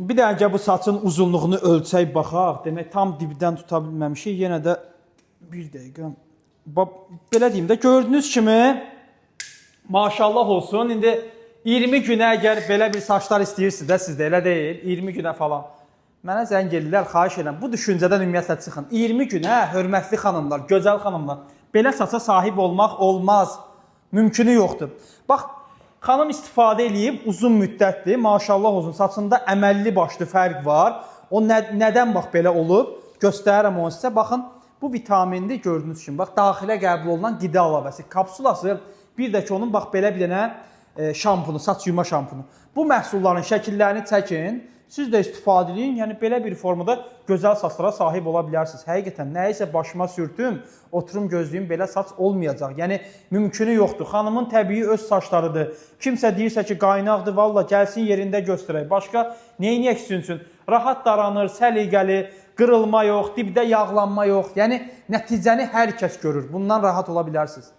Bir də əgər bu saçın uzunluğunu ölçək baxaq, demək tam dibdən tuta bilməmişik. Yenə də bir dəqiqə. Belə deyim də, gördüyünüz kimi maşallah olsun. İndi 20 günə əgər belə bir saçlar istəyirsiniz də sizdə, elə deyil, 20 günə falan. Mənə zəng edirlər, xahiş edirəm, bu düşüncədən ümumiyyətlə çıxın. 20 günə, hörmətli xanımlar, gözəl xanımlar, belə saça sahib olmaq olmaz, mümkünü yoxdur. Bax, xanım istifadə eləyib, uzun müddətdir, maşallah olsun, saçında əməlli başlı fərq var. O nədən bax belə olub, göstərirəm onu sizə. Baxın, bu vitamindir, gördüyünüz kimi, bax, daxilə qəbul olunan qida əlavəsi, kapsulası, bir də ki, onun bax, belə bir dənə şampunu, saç yuma şampunu. Bu məhsulların şəkillərini çəkin, siz də istifadə edin, yəni belə bir formada gözəl saçlara sahib ola bilərsiniz. Həqiqətən, nəyisə başıma sürtüm, oturum gözləyim, belə saç olmayacaq. Yəni, mümkünü yoxdur. Xanımın təbii öz saçlarıdır. Kimsə deyirsə ki, qaynaqdır, valla gəlsin yerində göstərək. Başqa neyini üçün? Rahat daranır, səliqəli, qırılma yox, dibdə yağlanma yox. Yəni, nəticəni hər kəs görür. Bundan rahat ola bilərsiniz.